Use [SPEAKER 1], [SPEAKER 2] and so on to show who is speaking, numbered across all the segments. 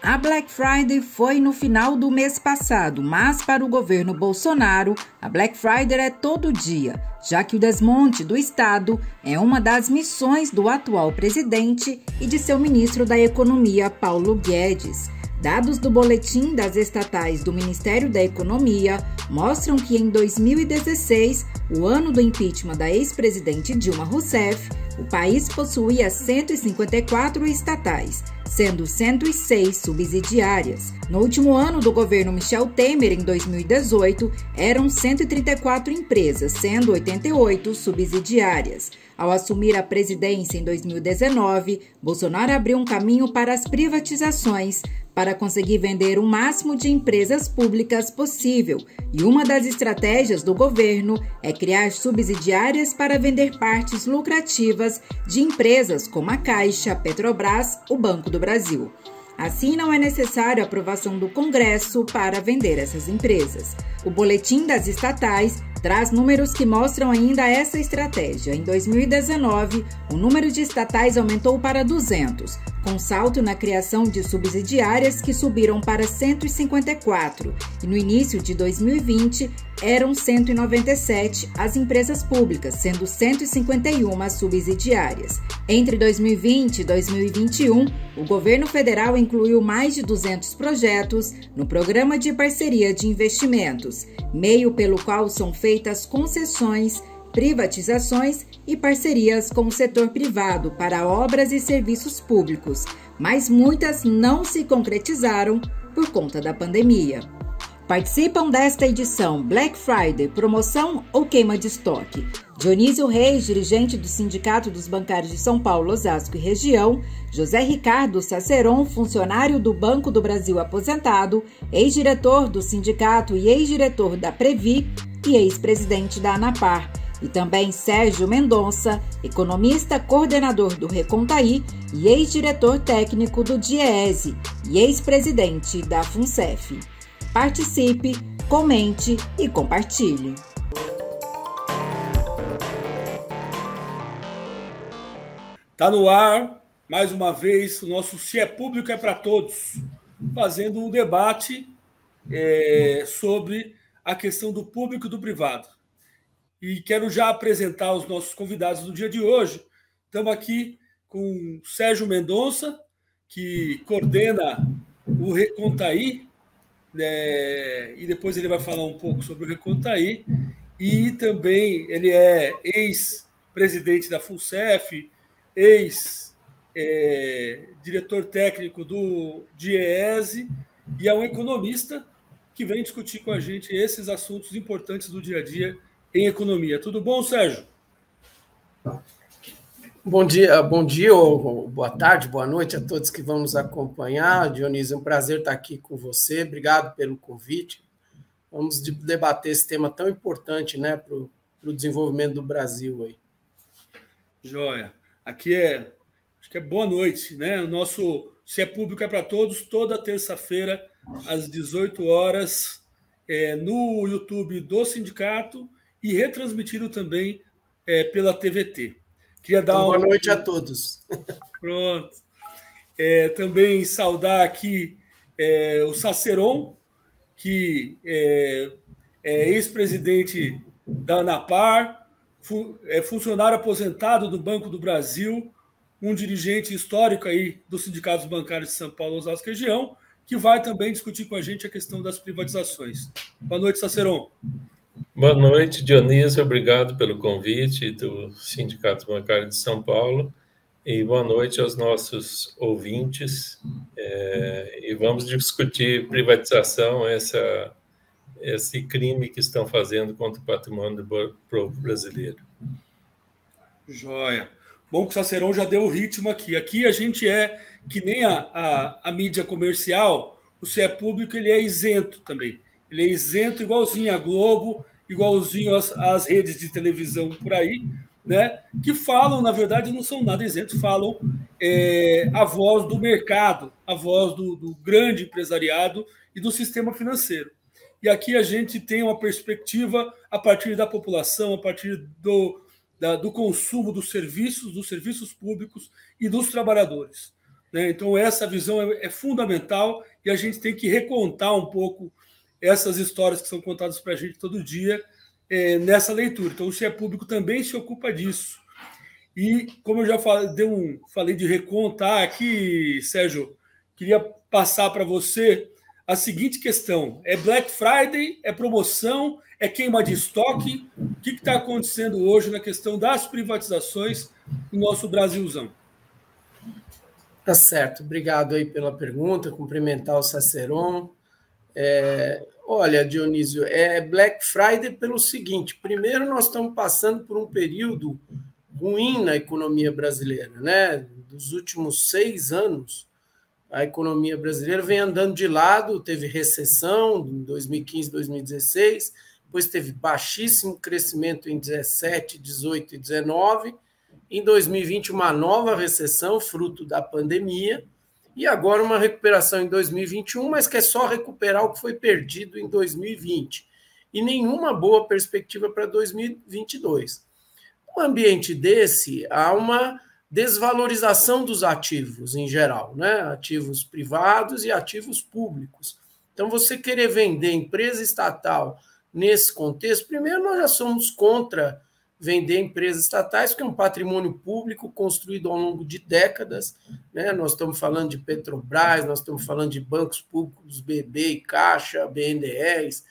[SPEAKER 1] A Black Friday foi no final do mês passado, mas para o governo Bolsonaro, a Black Friday é todo dia, já que o desmonte do Estado é uma das missões do atual presidente e de seu ministro da Economia, Paulo Guedes. Dados do boletim das estatais do Ministério da Economia mostram que em 2016, o ano do impeachment da ex-presidente Dilma Rousseff, o país possuía 154 estatais, sendo 106 subsidiárias. No último ano do governo Michel Temer, em 2018, eram 134 empresas, sendo 88 subsidiárias. Ao assumir a presidência em 2019, Bolsonaro abriu um caminho para as privatizações, para conseguir vender o máximo de empresas públicas possível. E uma das estratégias do governo é criar subsidiárias para vender partes lucrativas de empresas como a Caixa, Petrobras, o Banco do Brasil. Assim, não é necessário a aprovação do Congresso para vender essas empresas. O boletim das estatais traz números que mostram ainda essa estratégia. Em 2019, o número de estatais aumentou para 200, com salto na criação de subsidiárias que subiram para 154. E no início de 2020, eram 197 as empresas públicas, sendo 151 subsidiárias. Entre 2020 e 2021, o governo federal incluiu mais de 200 projetos no Programa de Parceria de Investimentos, meio pelo qual são feitas concessões, privatizações e parcerias com o setor privado para obras e serviços públicos, mas muitas não se concretizaram por conta da pandemia. Participam desta edição Black Friday, promoção ou queima de estoque? Dionísio Reis, dirigente do Sindicato dos Bancários de São Paulo, Osasco e região, José Ricardo Saceron, funcionário do Banco do Brasil aposentado, ex-diretor do sindicato e ex-diretor da Previ e ex-presidente da ANAPAR, e também Sérgio Mendonça, economista coordenador do Recontaí e ex-diretor técnico do DIEESE e ex-presidente da FUNCEF. Participe, comente e compartilhe.
[SPEAKER 2] Está no ar, mais uma vez, o nosso Se é Público é para Todos, fazendo um debate sobre a questão do público e do privado. E quero já apresentar os nossos convidados do dia de hoje. Estamos aqui com Sérgio Mendonça, que coordena o Recontaí, e depois ele vai falar um pouco sobre o Recontaí, e também ele é ex-presidente da FUNCEF, ex-diretor técnico do DIEESE, e é um economista que vem discutir com a gente esses assuntos importantes do dia a dia em economia. Tudo bom, Sérgio?
[SPEAKER 3] Bom dia, ou boa tarde, boa noite a todos que vão nos acompanhar. Dionísio, é um prazer estar aqui com você. Obrigado pelo convite. Vamos debater esse tema tão importante, né, para o desenvolvimento do Brasil aí.
[SPEAKER 2] Joia. Aqui acho que é boa noite, né? O nosso Se é Público é para Todos, toda terça-feira, às 18 horas, no YouTube do Sindicato e retransmitido também pela TVT. Queria dar
[SPEAKER 3] boa noite a todos.
[SPEAKER 2] Pronto. Também saudar aqui o Saceron, que é ex-presidente da ANAPAR, funcionário aposentado do Banco do Brasil, um dirigente histórico aí dos sindicatos bancários de São Paulo, Osasco e região, que vai também discutir com a gente a questão das privatizações. Boa noite, Saceron.
[SPEAKER 4] Boa noite, Dionísio. Obrigado pelo convite do Sindicato Bancário de São Paulo. E boa noite aos nossos ouvintes. E vamos discutir privatização, esse crime que estão fazendo contra o patrimônio do povo brasileiro.
[SPEAKER 2] Joia. Bom que o Saceron já deu o ritmo aqui. Aqui a gente que nem a mídia comercial, o Se é Público ele é isento também. Ele é isento igualzinho à Globo, igualzinho às redes de televisão por aí, né? Que falam, na verdade, não são nada isentos, falam a voz do mercado, a voz do grande empresariado e do sistema financeiro. E aqui a gente tem uma perspectiva a partir da população, a partir do consumo dos serviços públicos e dos trabalhadores. né? Então, essa visão é fundamental e a gente tem que recontar um pouco essas histórias que são contadas para a gente todo dia nessa leitura. Então, o CIE Público também se ocupa disso. E, como eu já falei de recontar aqui, Sérgio, queria passar para você a seguinte questão. É Black Friday? É promoção? É queima de estoque? O que está acontecendo hoje na questão das privatizações no nosso Brasilzão?
[SPEAKER 3] Tá certo. Obrigado aí pela pergunta. Cumprimentar o Saceron. Olha, Dionísio, é Black Friday pelo seguinte. Primeiro, nós estamos passando por um período ruim na economia brasileira, né? Dos últimos 6 anos, a economia brasileira vem andando de lado, teve recessão em 2015, 2016, depois teve baixíssimo crescimento em 17, 18 e 19, em 2020 uma nova recessão, fruto da pandemia, e agora uma recuperação em 2021, mas que é só recuperar o que foi perdido em 2020, e nenhuma boa perspectiva para 2022. Num ambiente desse, há uma desvalorização dos ativos em geral, né? Ativos privados e ativos públicos. Então, você querer vender empresa estatal nesse contexto, primeiro, nós já somos contra vender empresas estatais, porque é um patrimônio público construído ao longo de décadas, né? Nós estamos falando de Petrobras, nós estamos falando de bancos públicos, BB e Caixa, BNDES,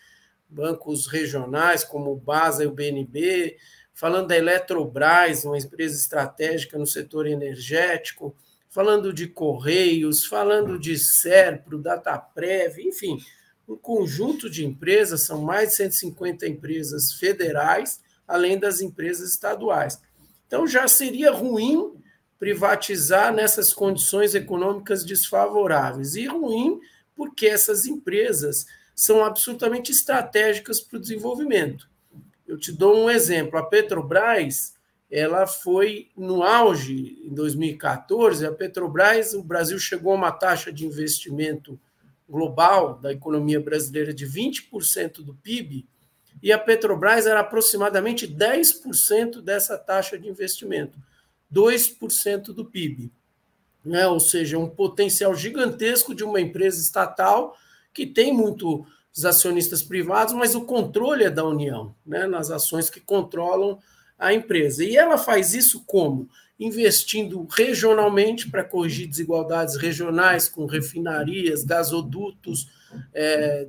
[SPEAKER 3] bancos regionais como o BASA e o BNB, falando da Eletrobras, uma empresa estratégica no setor energético, falando de Correios, falando de Serpro, Dataprev, enfim, um conjunto de empresas, são mais de 150 empresas federais, além das empresas estaduais. Então, já seria ruim privatizar nessas condições econômicas desfavoráveis, e ruim porque essas empresas são absolutamente estratégicas para o desenvolvimento. Eu te dou um exemplo. A Petrobras, ela foi no auge em 2014. A Petrobras, o Brasil chegou a uma taxa de investimento global da economia brasileira de 20% do PIB, e a Petrobras era aproximadamente 10% dessa taxa de investimento, 2% do PIB, né? Ou seja, um potencial gigantesco de uma empresa estatal que tem muito os acionistas privados, mas o controle é da União, né, nas ações que controlam a empresa. E ela faz isso como? Investindo regionalmente para corrigir desigualdades regionais, com refinarias, gasodutos,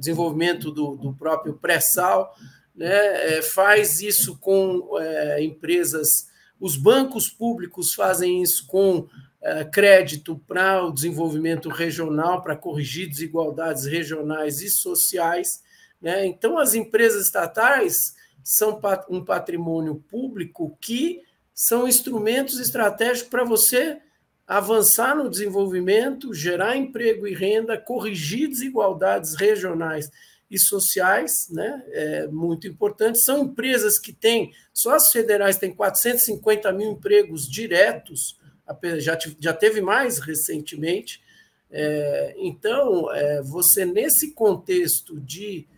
[SPEAKER 3] desenvolvimento do próprio pré-sal, né, faz isso com empresas, os bancos públicos fazem isso com crédito para o desenvolvimento regional, para corrigir desigualdades regionais e sociais, né? Então, as empresas estatais são um patrimônio público que são instrumentos estratégicos para você avançar no desenvolvimento, gerar emprego e renda, corrigir desigualdades regionais e sociais, né? É muito importante. São empresas que têm, só as federais têm 450 mil empregos diretos, já teve mais recentemente. Então, você, nesse contexto de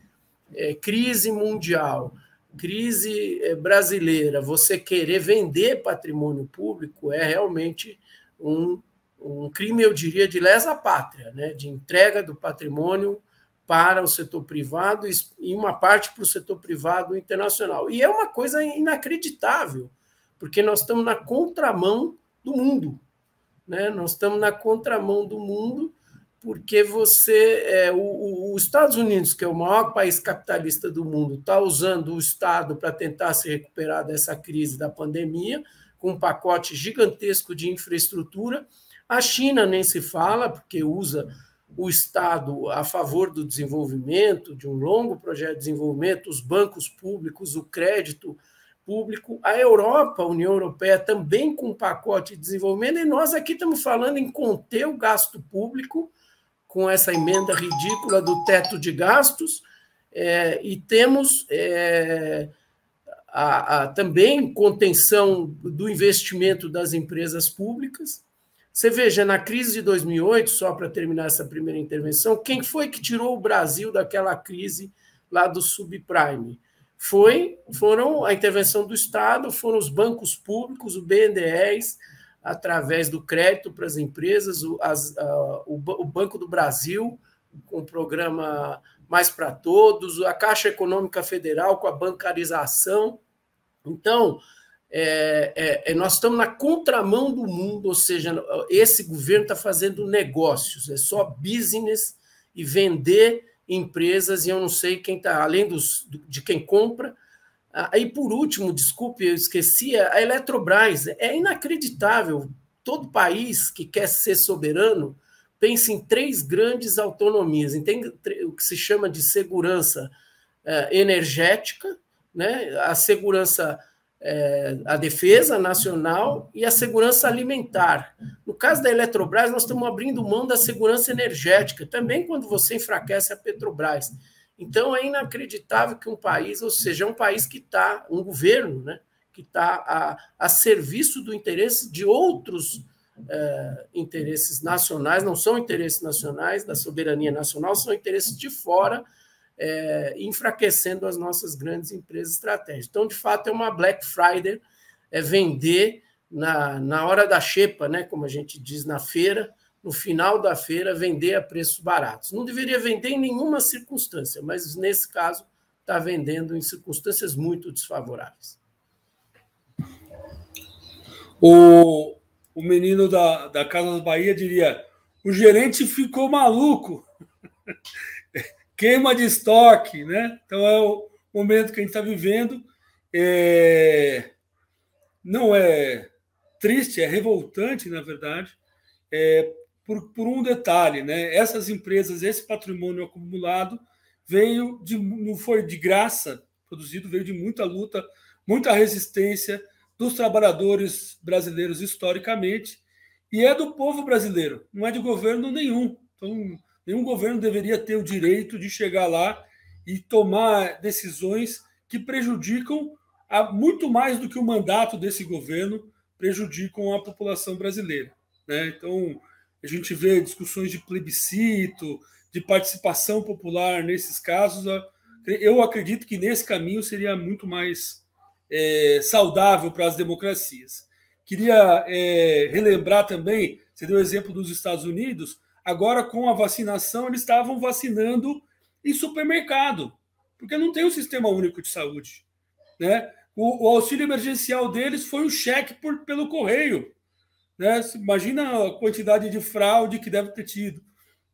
[SPEAKER 3] crise mundial, crise brasileira, você querer vender patrimônio público é realmente um crime, eu diria, de lesa pátria, né? De entrega do patrimônio para o setor privado e uma parte para o setor privado internacional. E é uma coisa inacreditável, porque nós estamos na contramão do mundo, né? Nós estamos na contramão do mundo, porque os Estados Unidos, que é o maior país capitalista do mundo, está usando o Estado para tentar se recuperar dessa crise da pandemia, com um pacote gigantesco de infraestrutura. A China nem se fala, porque usa o Estado a favor do desenvolvimento, de um longo projeto de desenvolvimento, os bancos públicos, o crédito público. A Europa, a União Europeia, também com um pacote de desenvolvimento, e nós aqui estamos falando em conter o gasto público, com essa emenda ridícula do teto de gastos, e temos também contenção do investimento das empresas públicas. Você veja, na crise de 2008, só para terminar essa primeira intervenção, quem foi que tirou o Brasil daquela crise lá do subprime? Foram a intervenção do Estado, foram os bancos públicos, o BNDES, através do crédito para as empresas, o Banco do Brasil, com o programa Mais para Todos, a Caixa Econômica Federal com a bancarização. Então, nós estamos na contramão do mundo, ou seja, esse governo está fazendo negócios, é só business e vender empresas, e eu não sei quem está, além de quem compra. E, por último, desculpe, eu esqueci, a Eletrobras. É inacreditável. Todo país que quer ser soberano pensa em 3 grandes autonomias. Tem o que se chama de segurança energética, né? A segurança, a defesa nacional e a segurança alimentar. No caso da Eletrobras, nós estamos abrindo mão da segurança energética, também quando você enfraquece a Petrobras. Então, é inacreditável que um país, ou seja, um país que está, um governo, né, que está a serviço do interesse de outros interesses nacionais, não são interesses nacionais, da soberania nacional, são interesses de fora, enfraquecendo as nossas grandes empresas estratégicas. Então, de fato, é uma Black Friday, vender na hora da xepa, né, como a gente diz, na feira, no final da feira, vender a preços baratos. Não deveria vender em nenhuma circunstância, mas, nesse caso, está vendendo em circunstâncias muito desfavoráveis.
[SPEAKER 2] O menino da Casa da Bahia diria: o gerente ficou maluco. Queima de estoque, né? Então é o momento que a gente está vivendo. Não é triste, é revoltante, na verdade, por um detalhe, né? Essas empresas, esse patrimônio acumulado não foi de graça produzido, veio de muita luta, muita resistência dos trabalhadores brasileiros historicamente, e é do povo brasileiro, não é de governo nenhum. Então, nenhum governo deveria ter o direito de chegar lá e tomar decisões que prejudicam muito mais do que o mandato desse governo, prejudicam a população brasileira, né? Então, a gente vê discussões de plebiscito, de participação popular nesses casos. Eu acredito que nesse caminho seria muito mais saudável para as democracias. Queria relembrar também, você deu o exemplo dos Estados Unidos, agora com a vacinação eles estavam vacinando em supermercado, porque não tem um sistema único de saúde, né? O auxílio emergencial deles foi um cheque pelo correio, né? Imagina a quantidade de fraude que deve ter tido,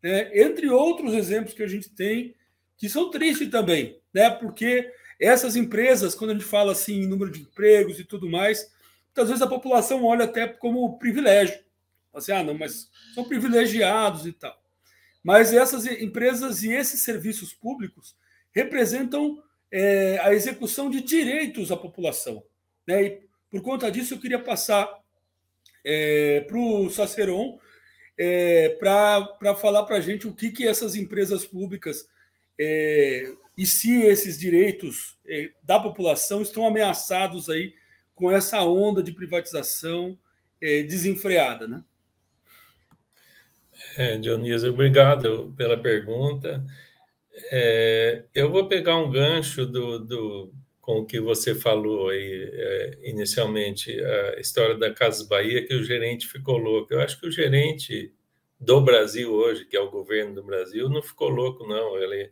[SPEAKER 2] né? Entre outros exemplos que a gente tem, que são tristes também, né? Porque essas empresas, quando a gente fala assim em número de empregos e tudo mais, muitas vezes a população olha até como privilégio. Assim, não, mas são privilegiados e tal. Mas essas empresas e esses serviços públicos representam a execução de direitos à população, né? E por conta disso eu queria passar para o Saceron para falar para a gente o que essas empresas públicas e se esses direitos da população estão ameaçados aí com essa onda de privatização desenfreada, né?
[SPEAKER 4] Dionísio, obrigado pela pergunta. Eu vou pegar um gancho com o que você falou aí, inicialmente, a história da Casas Bahia, que o gerente ficou louco. Eu acho que o gerente do Brasil hoje, que é o governo do Brasil, não ficou louco, não. Ele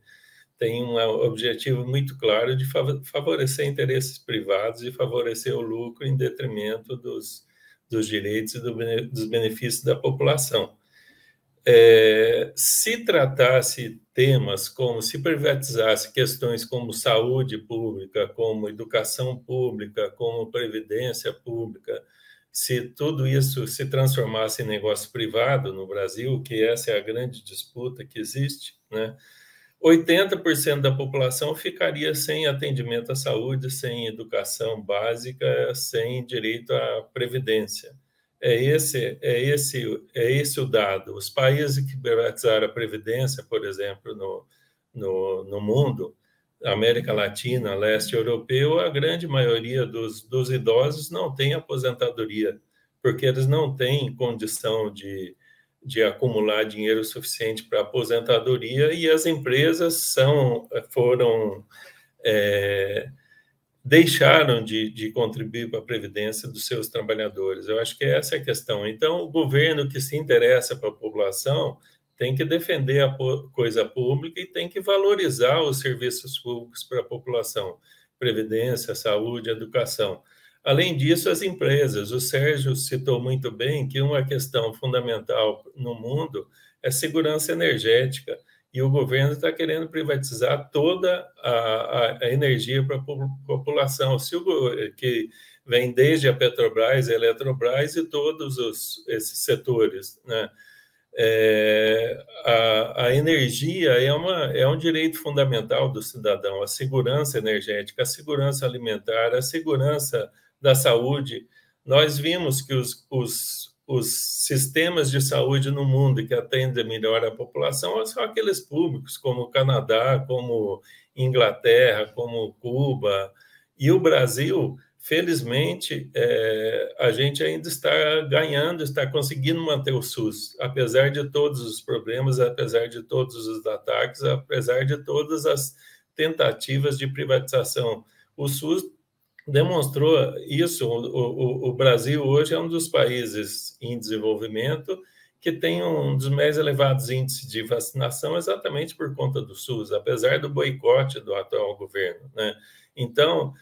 [SPEAKER 4] tem um objetivo muito claro de favorecer interesses privados e favorecer o lucro em detrimento dos direitos e dos benefícios da população. Se tratasse temas como, se privatizasse questões como saúde pública, como educação pública, como previdência pública, se tudo isso se transformasse em negócio privado no Brasil, que essa é a grande disputa que existe, né? 80% da população ficaria sem atendimento à saúde, sem educação básica, sem direito à previdência. É esse o dado. Os países que privatizaram a previdência, por exemplo, no mundo, América Latina, leste europeu, a grande maioria dos idosos não tem aposentadoria, porque eles não têm condição de acumular dinheiro suficiente para aposentadoria, e as empresas foram deixaram de contribuir para a previdência dos seus trabalhadores. Eu acho que essa é a questão. Então, o governo que se interessa para a população tem que defender a coisa pública e tem que valorizar os serviços públicos para a população, previdência, saúde, educação. Além disso, as empresas. O Sérgio citou muito bem que uma questão fundamental no mundo é segurança energética, e o governo está querendo privatizar toda a energia para a população, que vem desde a Petrobras, a Eletrobras e todos esses setores, né? A energia é um direito fundamental do cidadão, a segurança energética, a segurança alimentar, a segurança da saúde. Nós vimos que os sistemas de saúde no mundo que atendem melhor a população são aqueles públicos, como o Canadá, como Inglaterra, como Cuba. E o Brasil, felizmente, a gente ainda está ganhando, está conseguindo manter o SUS, apesar de todos os problemas, apesar de todos os ataques, apesar de todas as tentativas de privatização. O SUS demonstrou isso. O Brasil hoje é um dos países em desenvolvimento que tem um dos mais elevados índices de vacinação exatamente por conta do SUS, apesar do boicote do atual governo, né? Então,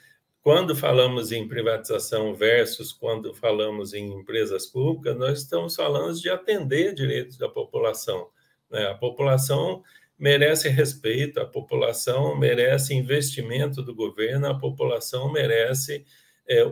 [SPEAKER 4] quando falamos em privatização versus quando falamos em empresas públicas, nós estamos falando de atender direitos da população, né? A população merece respeito, a população merece investimento do governo, a população merece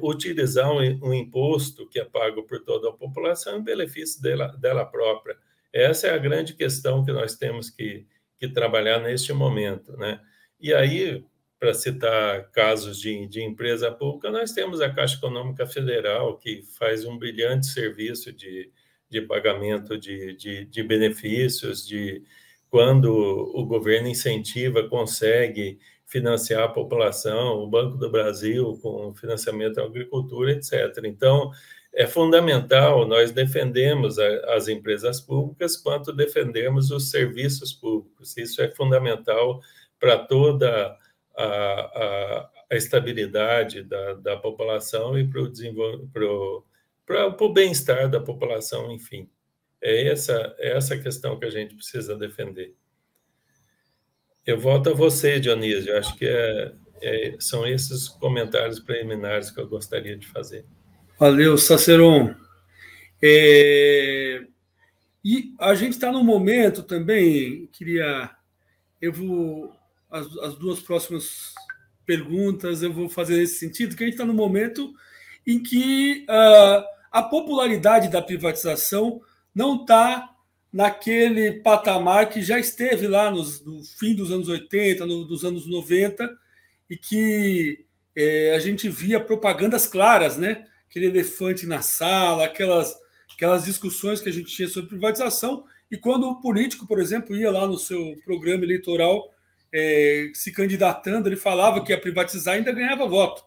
[SPEAKER 4] utilizar um imposto que é pago por toda a população em benefício dela própria. Essa é a grande questão que nós temos que trabalhar neste momento, né? E aí, para citar casos de empresa pública, nós temos a Caixa Econômica Federal, que faz um brilhante serviço de pagamento de benefícios, quando o governo incentiva, consegue financiar a população, o Banco do Brasil com financiamento à agricultura, etc. Então, é fundamental nós defendermos as empresas públicas quanto defendermos os serviços públicos. Isso é fundamental para toda a estabilidade da população e para o bem-estar da população, enfim. É essa questão que a gente precisa defender. Eu volto a você, Dionísio. Eu acho que são esses comentários preliminares que eu gostaria de fazer.
[SPEAKER 2] Valeu, Saceron. E a gente está num momento também, as duas próximas perguntas eu vou fazer nesse sentido, que a gente está num momento em que a popularidade da privatização não está naquele patamar que já esteve lá no fim dos anos 80, dos anos 90, e que a gente via propagandas claras, né? Aquele elefante na sala, aquelas discussões que a gente tinha sobre privatização, e quando o político, por exemplo, ia lá no seu programa eleitoral se candidatando, ele falava que ia privatizar e ainda ganhava voto,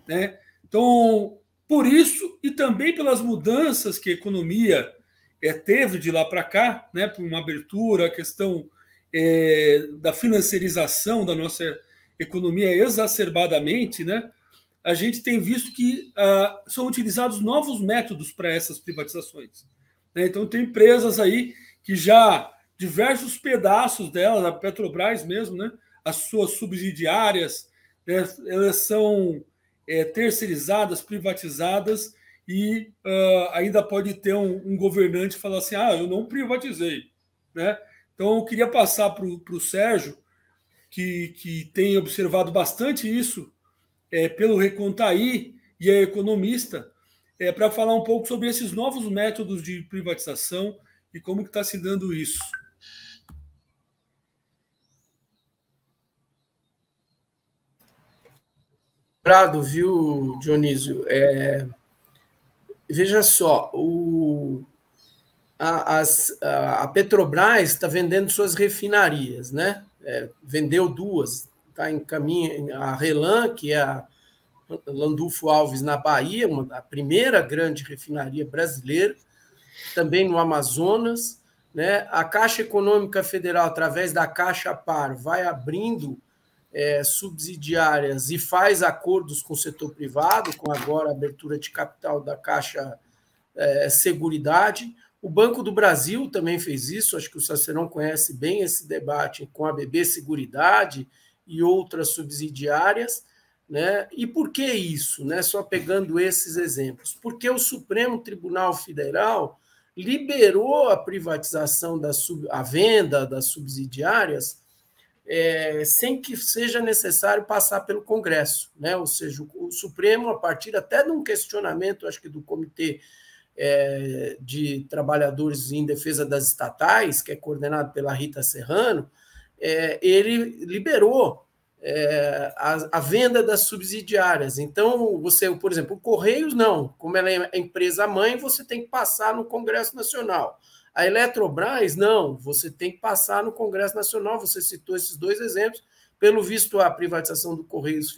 [SPEAKER 2] né? Então, por isso, e também pelas mudanças que a economia teve de lá para cá, né, por uma abertura, a questão da financiarização da nossa economia exacerbadamente, né, a gente tem visto que são utilizados novos métodos para essas privatizações, né? Então, tem empresas aí que já, diversos pedaços delas, a Petrobras mesmo, né, as suas subsidiárias, né, elas são terceirizadas, privatizadas, e ainda pode ter um governante falar assim, eu não privatizei, né? Então, eu queria passar para o Sérgio, que tem observado bastante isso pelo Recontaí e é economista, para falar um pouco sobre esses novos métodos de privatização e como que está se dando isso.
[SPEAKER 3] Obrigado, viu, Dionísio? Veja só, a Petrobras está vendendo suas refinarias, né? Vendeu duas, está em caminho, a Relan, que é a Landulfo Alves, na Bahia, a primeira grande refinaria brasileira, também no Amazonas, né? A Caixa Econômica Federal, através da Caixa Par, vai abrindo subsidiárias e faz acordos com o setor privado, com agora a abertura de capital da Caixa Seguridade. O Banco do Brasil também fez isso, acho que o Sacerão conhece bem esse debate com a BB Seguridade e outras subsidiárias, né? E por que isso? Né? Só pegando esses exemplos. Porque o Supremo Tribunal Federal liberou a privatização, a venda das subsidiárias, sem que seja necessário passar pelo Congresso, né? Ou seja, o Supremo, a partir até de um questionamento, acho que do Comitê de Trabalhadores em Defesa das Estatais, que é coordenado pela Rita Serrano, ele liberou a venda das subsidiárias. Então, você, por exemplo, o Correios não, como ela é empresa-mãe, você tem que passar no Congresso Nacional. A Eletrobras, não, você tem que passar no Congresso Nacional, você citou esses dois exemplos, pelo visto a privatização do Correios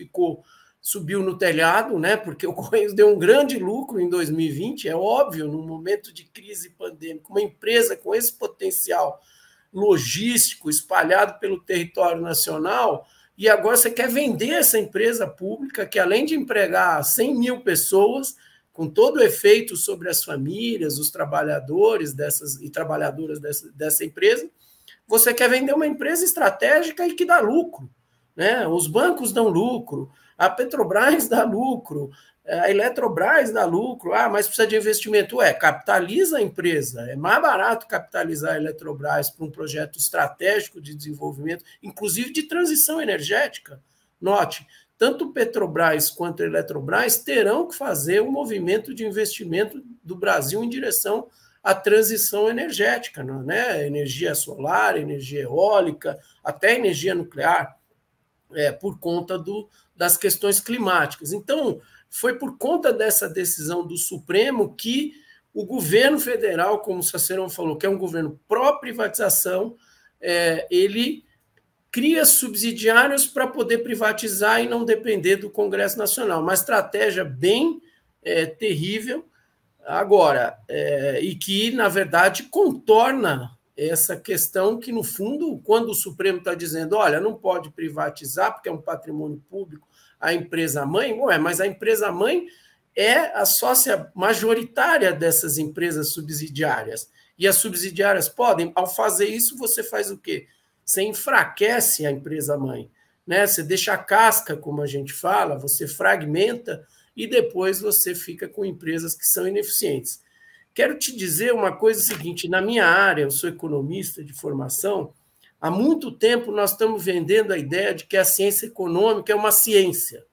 [SPEAKER 3] subiu no telhado, né? Porque o Correios deu um grande lucro em 2020, é óbvio, num momento de crise pandêmica, uma empresa com esse potencial logístico espalhado pelo território nacional, e agora você quer vender essa empresa pública, que além de empregar 100 mil pessoas, com todo o efeito sobre as famílias, os trabalhadores e trabalhadoras dessa empresa, você quer vender uma empresa estratégica e que dá lucro, né? Os bancos dão lucro, a Petrobras dá lucro, a Eletrobras dá lucro, mas precisa de investimento. Capitaliza a empresa, é mais barato capitalizar a Eletrobras para um projeto estratégico de desenvolvimento, inclusive de transição energética. Note, tanto Petrobras quanto a Eletrobras terão que fazer um movimento de investimento do Brasil em direção à transição energética, né? Energia solar, energia eólica, até energia nuclear, por conta das questões climáticas. Então, foi por conta dessa decisão do Supremo que o governo federal, como o Sacerão falou, que é um governo pró-privatização, ele cria subsidiários para poder privatizar e não depender do Congresso Nacional. Uma estratégia bem terrível agora, e que, na verdade, contorna essa questão que, no fundo, quando o Supremo está dizendo, olha, não pode privatizar porque é um patrimônio público, a empresa-mãe, mas a empresa-mãe é a sócia majoritária dessas empresas subsidiárias. E as subsidiárias podem, ao fazer isso, você faz o quê? Você enfraquece a empresa-mãe, né? Você deixa a casca, como a gente fala, você fragmenta e depois você fica com empresas que são ineficientes. Quero te dizer uma coisa seguinte, na minha área, eu sou economista de formação, há muito tempo nós estamos vendendo a ideia de que a ciência econômica é uma ciência,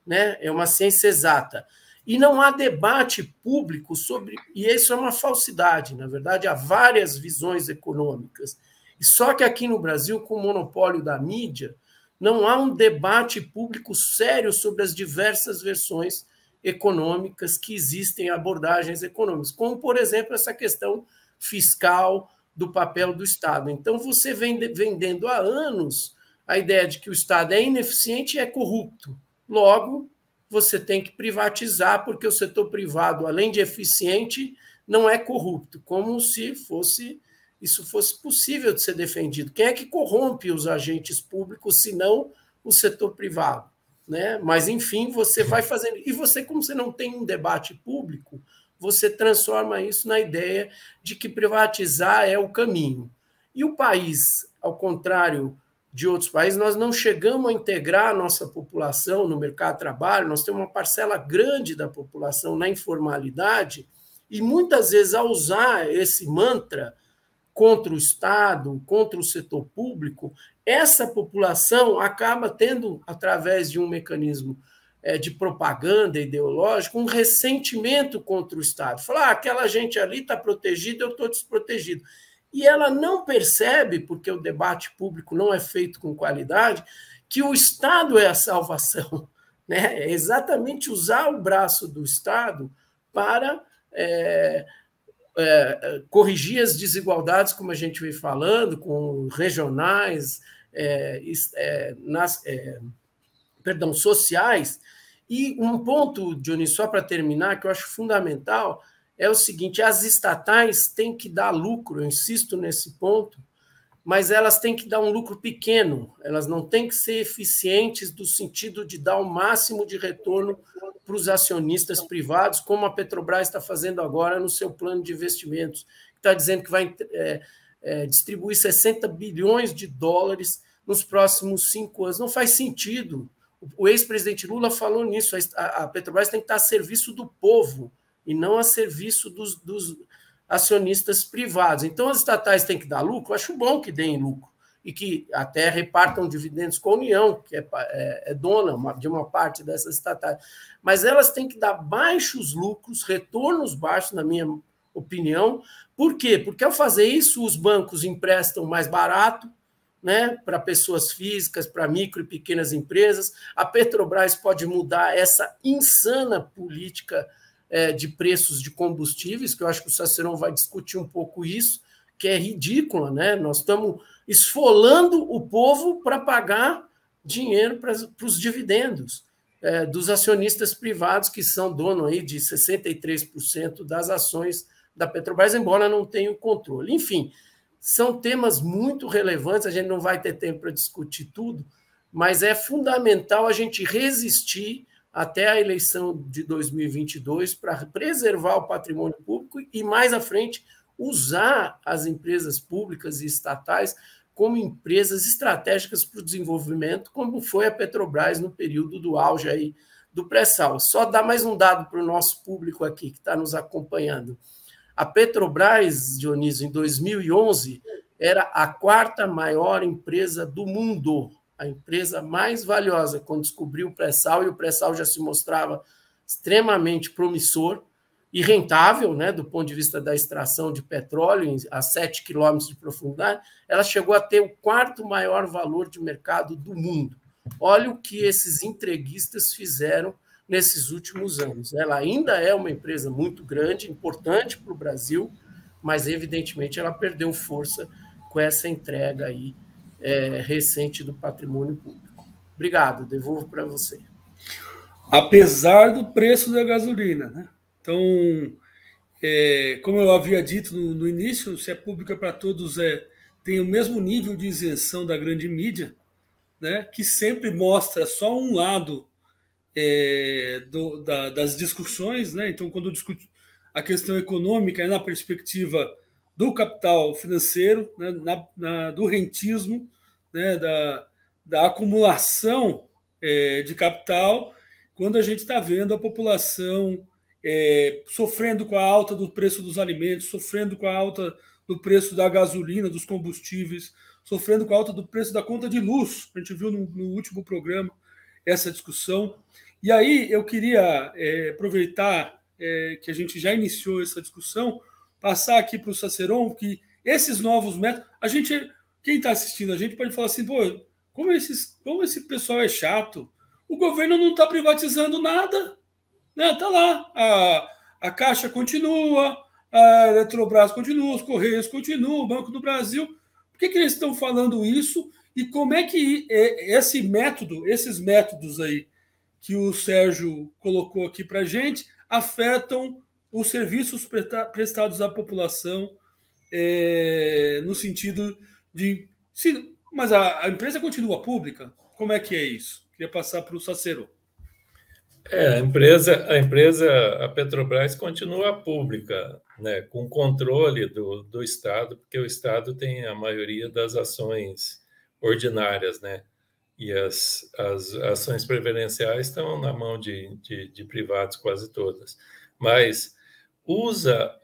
[SPEAKER 3] né? É uma ciência exata. E não há debate público sobre... E isso é uma falsidade, na verdade, há várias visões econômicas. E só que aqui no Brasil, com o monopólio da mídia, não há um debate público sério sobre as diversas versões econômicas que existem, abordagens econômicas, como, por exemplo, essa questão fiscal do papel do Estado. Então, você vem vendendo há anos a ideia de que o Estado é ineficiente e é corrupto. Logo, você tem que privatizar, porque o setor privado, além de eficiente, não é corrupto, como se isso fosse possível de ser defendido. Quem é que corrompe os agentes públicos, se não o setor privado? Né? Mas, enfim, você vai fazendo... E você, como você não tem um debate público, você transforma isso na ideia de que privatizar é o caminho. E o país, ao contrário de outros países, nós não chegamos a integrar a nossa população no mercado de trabalho, nós temos uma parcela grande da população na informalidade, e muitas vezes, ao usar esse mantra contra o Estado, contra o setor público, essa população acaba tendo, através de um mecanismo de propaganda ideológica, um ressentimento contra o Estado. Falar, aquela gente ali está protegida, eu estou desprotegido. E ela não percebe, porque o debate público não é feito com qualidade, que o Estado é a salvação. Né? É exatamente usar o braço do Estado para corrigir as desigualdades, como a gente vem falando, com regionais, sociais. E um ponto, Dionísio, só para terminar, que eu acho fundamental, é o seguinte, as estatais têm que dar lucro, eu insisto nesse ponto, mas elas têm que dar um lucro pequeno, elas não têm que ser eficientes no sentido de dar o máximo de retorno para os acionistas privados, como a Petrobras está fazendo agora no seu plano de investimentos, que está dizendo que vai distribuir 60 bilhões de dólares nos próximos 5 anos. Não faz sentido. O ex-presidente Lula falou nisso, a Petrobras tem que estar a serviço do povo e não a serviço dos acionistas privados. Então, as estatais têm que dar lucro, eu acho bom que deem lucro, e que até repartam dividendos com a União, que é dona de uma parte dessas estatais. Mas elas têm que dar baixos lucros, retornos baixos, na minha opinião. Por quê? Porque ao fazer isso, os bancos emprestam mais barato, né, para pessoas físicas, para micro e pequenas empresas. A Petrobras pode mudar essa insana política de preços de combustíveis, que eu acho que o Sacerão vai discutir um pouco isso, que é ridícula, né? Nós estamos esfolando o povo para pagar dinheiro para os dividendos dos acionistas privados, que são dono aí de 63% das ações da Petrobras, embora não tenham controle. Enfim, são temas muito relevantes, a gente não vai ter tempo para discutir tudo, mas é fundamental a gente resistir até a eleição de 2022 para preservar o patrimônio público e, mais à frente, usar as empresas públicas e estatais como empresas estratégicas para o desenvolvimento, como foi a Petrobras no período do auge aí do pré-sal. Só dar mais um dado para o nosso público aqui que está nos acompanhando. A Petrobras, Dionísio, em 2011, era a 4ª maior empresa do mundo, a empresa mais valiosa, quando descobriu o pré-sal, e o pré-sal já se mostrava extremamente promissor e rentável, né, do ponto de vista da extração de petróleo, a 7 quilômetros de profundidade, ela chegou a ter o 4º maior valor de mercado do mundo. Olha o que esses entreguistas fizeram nesses últimos anos. Ela ainda é uma empresa muito grande, importante para o Brasil, mas, evidentemente, ela perdeu força com essa entrega aí recente do patrimônio público. Obrigado, devolvo para você.
[SPEAKER 2] Apesar do preço da gasolina, né? Então, como eu havia dito no início, se é pública para todos, tem o mesmo nível de isenção da grande mídia, né? Que sempre mostra só um lado das discussões, né? Então, quando eu discuto a questão econômica, é na perspectiva do capital financeiro, né? Do rentismo, né? Da acumulação de capital, quando a gente está vendo a população sofrendo com a alta do preço dos alimentos, sofrendo com a alta do preço da gasolina, dos combustíveis, sofrendo com a alta do preço da conta de luz. A gente viu no último programa essa discussão. E aí eu queria aproveitar que a gente já iniciou essa discussão, passar aqui para o Saceron que esses novos métodos, quem está assistindo a gente pode falar assim, pô, como esse pessoal é chato, o governo não está privatizando nada, né? Tá lá, a Caixa continua, a Eletrobras continua, os Correios continuam, o Banco do Brasil. Por que eles estão falando isso? E como é que esses métodos aí que o Sérgio colocou aqui para a gente afetam os serviços prestados à população no sentido de... Mas a empresa continua pública? Como é que é isso? Queria passar para o Sacerão.
[SPEAKER 4] A Petrobras continua pública, né, com controle do Estado, porque o Estado tem a maioria das ações ordinárias, né? E as ações preferenciais estão na mão de privados quase todas. Mas usa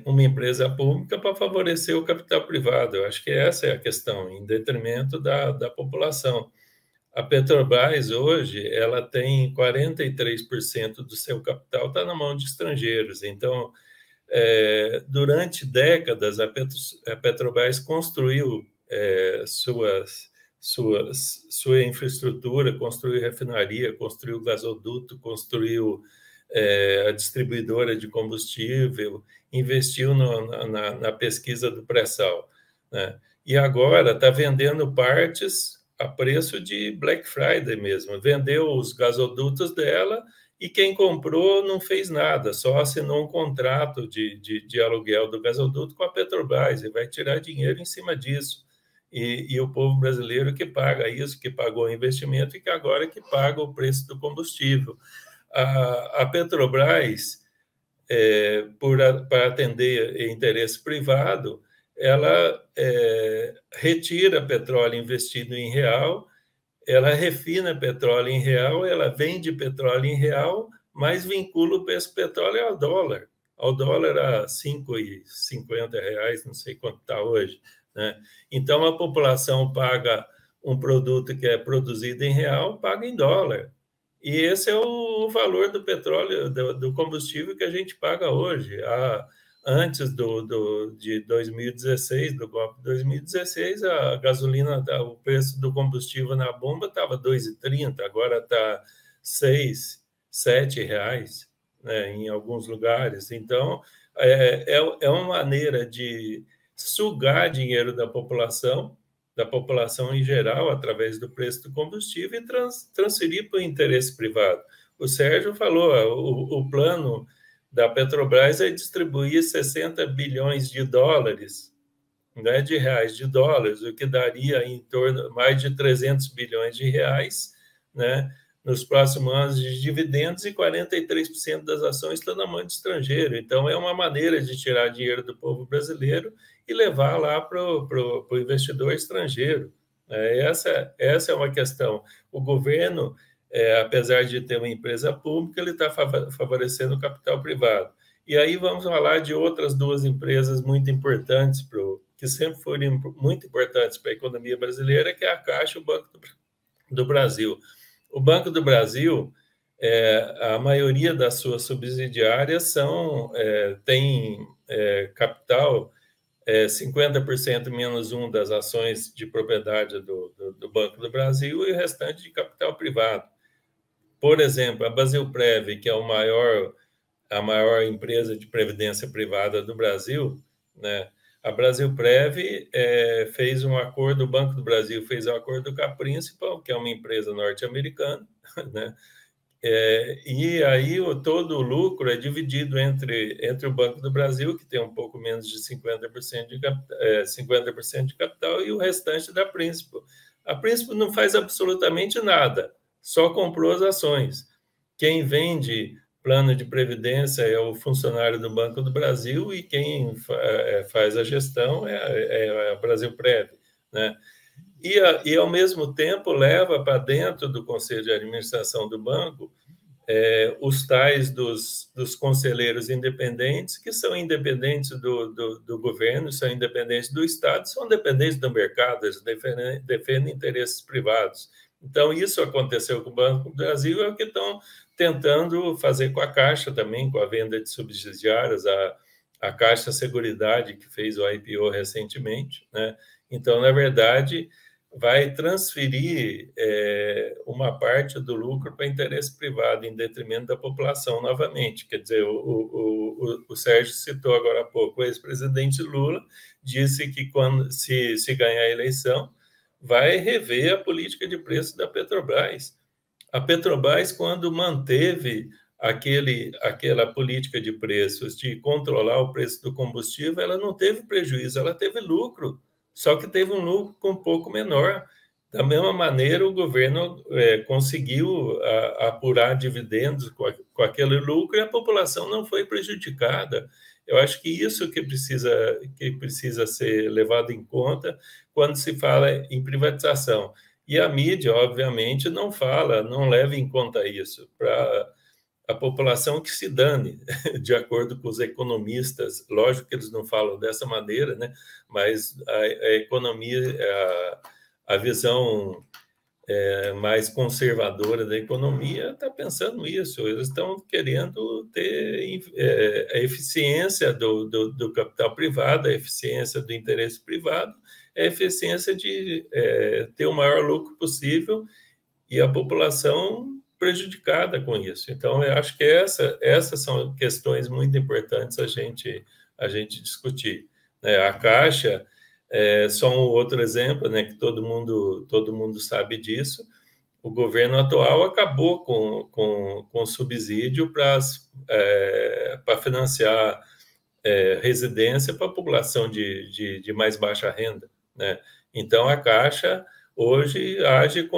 [SPEAKER 4] uma empresa pública para favorecer o capital privado. Eu acho que essa é a questão, em detrimento da população. A Petrobras, hoje, ela tem 43% do seu capital está na mão de estrangeiros. Então, durante décadas, a Petrobras construiu sua infraestrutura, construiu refinaria, construiu gasoduto, construiu a distribuidora de combustível, investiu na pesquisa do pré-sal, né? E agora está vendendo partes a preço de Black Friday mesmo. Vendeu os gasodutos dela e quem comprou não fez nada, só assinou um contrato de aluguel do gasoduto com a Petrobras e vai tirar dinheiro em cima disso. e o povo brasileiro que paga isso, que pagou o investimento e que agora que paga o preço do combustível. A Petrobras, para atender interesse privado, ela retira petróleo investido em real, ela refina petróleo em real, ela vende petróleo em real, mas vincula o preço do petróleo ao dólar a R$ 5,50, não sei quanto está hoje, né? Então, a população paga um produto que é produzido em real, paga em dólar. E esse é o valor do petróleo, do combustível que a gente paga hoje. Antes de 2016, do golpe de 2016, a gasolina, o preço do combustível na bomba estava R$ 2,30, agora está R$ 6, R$ 7, né, em alguns lugares. Então, é uma maneira de sugar dinheiro da população em geral, através do preço do combustível, e transferir para o interesse privado. O Sérgio falou, o plano da Petrobras é distribuir 60 bilhões de dólares, não é de reais, de dólares, o que daria em torno mais de 300 bilhões de reais, né, nos próximos anos de dividendos, e 43% das ações estão na mão de estrangeiro. Então, é uma maneira de tirar dinheiro do povo brasileiro e levar lá para o investidor estrangeiro. Essa é uma questão. O governo, apesar de ter uma empresa pública, ele está favorecendo o capital privado. E aí vamos falar de outras duas empresas muito importantes, que sempre foram muito importantes para a economia brasileira, que é a Caixa e o Banco do Brasil. O Banco do Brasil, a maioria das suas subsidiárias tem capital 50% menos um das ações de propriedade do Banco do Brasil e o restante de capital privado. Por exemplo, a Brasilprev, que é a maior empresa de previdência privada do Brasil, né? A Brasilprev fez um acordo, o Banco do Brasil fez um acordo com a Principal, que é uma empresa norte-americana, né? E aí todo o lucro é dividido entre o Banco do Brasil, que tem um pouco menos de 50% de capital, e o restante da Principal. A Principal não faz absolutamente nada, só comprou as ações. Quem vende plano de previdência é o funcionário do Banco do Brasil, e quem faz a gestão é a Brasilprev, né? E, ao mesmo tempo, leva para dentro do Conselho de Administração do banco os tais dos conselheiros independentes, que são independentes do governo, são independentes do Estado, são independentes do mercado, eles defendem interesses privados. Então, isso aconteceu com o Banco do Brasil, é o que estão tentando fazer com a Caixa também, com a venda de subsidiárias, a Caixa Seguridade, que fez o IPO recentemente, né? Então, na verdade, vai transferir uma parte do lucro para interesse privado, em detrimento da população novamente. Quer dizer, o Sérgio citou agora há pouco, o ex-presidente Lula disse que, quando se ganhar a eleição, vai rever a política de preço da Petrobras. A Petrobras, quando manteve aquela política de preços de controlar o preço do combustível, ela não teve prejuízo, ela teve lucro, só que teve um lucro um pouco menor. Da mesma maneira, o governo conseguiu apurar dividendos com aquele lucro, e a população não foi prejudicada. Eu acho que isso que precisa ser levado em conta quando se fala em privatização. E a mídia, obviamente, não leva em conta isso. Para a população que se dane, de acordo com os economistas. Lógico que eles não falam dessa maneira, né? Mas a economia, a visão mais conservadora da economia está pensando isso. Eles estão querendo ter a eficiência do capital privado, a eficiência do interesse privado, a eficiência de ter o maior lucro possível, e a população prejudicada com isso. Então, eu acho que essas são questões muito importantes a gente discutir, né? A Caixa só um outro exemplo, né, que todo mundo sabe disso. O governo atual acabou com subsídio para financiar residência para a população de mais baixa renda, né? Então, a Caixa hoje age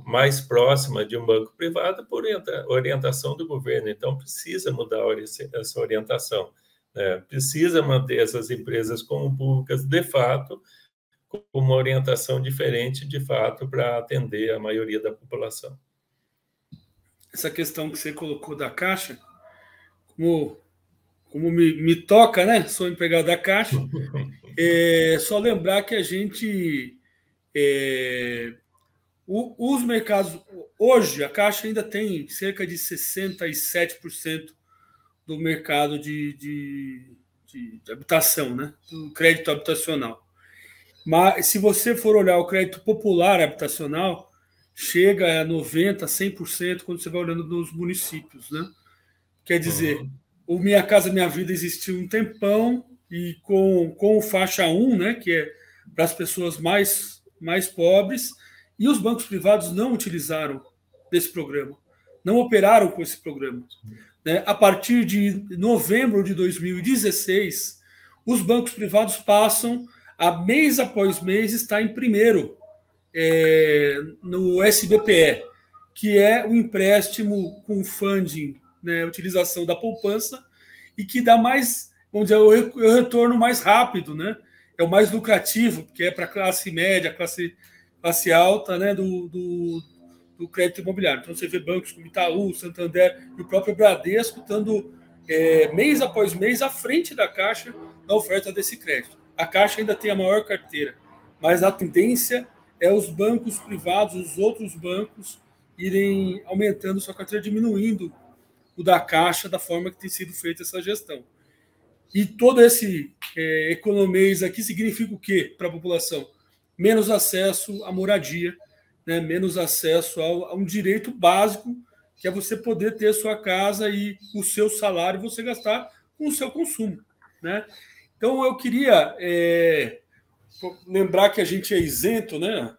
[SPEAKER 4] mais próxima de um banco privado por orientação do governo. Então, precisa mudar essa orientação, né? Precisa manter essas empresas como públicas, de fato, com uma orientação diferente, de fato, para atender a maioria da população.
[SPEAKER 2] Essa questão que você colocou da Caixa, como me toca, né? Sou empregado da Caixa, só lembrar que a gente... os mercados... Hoje, a Caixa ainda tem cerca de 67% do mercado de habitação, né? Do crédito habitacional. Mas se você for olhar o crédito popular habitacional, chega a 90%, 100% quando você vai olhando nos municípios, né? Quer dizer, o Minha Casa Minha Vida existiu um tempão e com o faixa 1, né, que é para as pessoas mais pobres, e os bancos privados não utilizaram desse programa, não operaram com esse programa, né? A partir de novembro de 2016, os bancos privados passam a mês após mês estar em primeiro no SBPE, que é o empréstimo com funding, né, utilização da poupança, e que dá mais, vamos dizer, o retorno mais rápido, né? É o mais lucrativo, porque é para a classe média, classe alta, né, do crédito imobiliário. Então, você vê bancos como Itaú, Santander e o próprio Bradesco estando mês após mês à frente da Caixa na oferta desse crédito. A Caixa ainda tem a maior carteira, mas a tendência é os bancos privados, os outros bancos, irem aumentando sua carteira, diminuindo o da Caixa da forma que tem sido feita essa gestão. E todo esse economês aqui significa o quê para a população? Menos acesso à moradia, né? Menos acesso a um direito básico, que é você poder ter sua casa e o seu salário você gastar com o seu consumo, né? Então, eu queria lembrar que a gente é isento, né?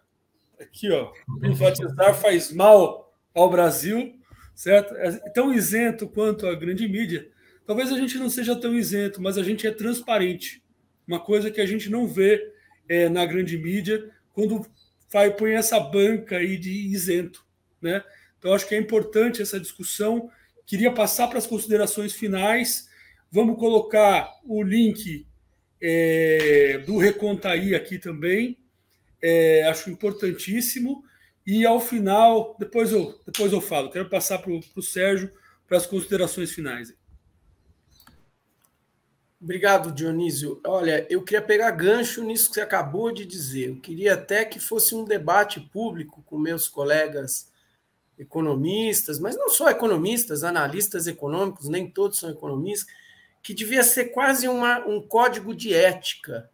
[SPEAKER 2] Aqui, ó, privatizar faz mal ao Brasil, certo? Tão isento quanto a grande mídia. Talvez a gente não seja tão isento, mas a gente é transparente. Uma coisa que a gente não vê na grande mídia quando põe essa banca aí de isento, né? Então, acho que é importante essa discussão. Queria passar para as considerações finais. Vamos colocar o link do Recontaí aqui também. Acho importantíssimo. E, ao final, depois eu falo. Quero passar para o Sérgio para as considerações finais.
[SPEAKER 3] Obrigado, Dionísio. Olha, eu queria pegar gancho nisso que você acabou de dizer. Eu queria até que fosse um debate público com meus colegas economistas, mas não só economistas, analistas econômicos, nem todos são economistas, que devia ser quase um código de ética,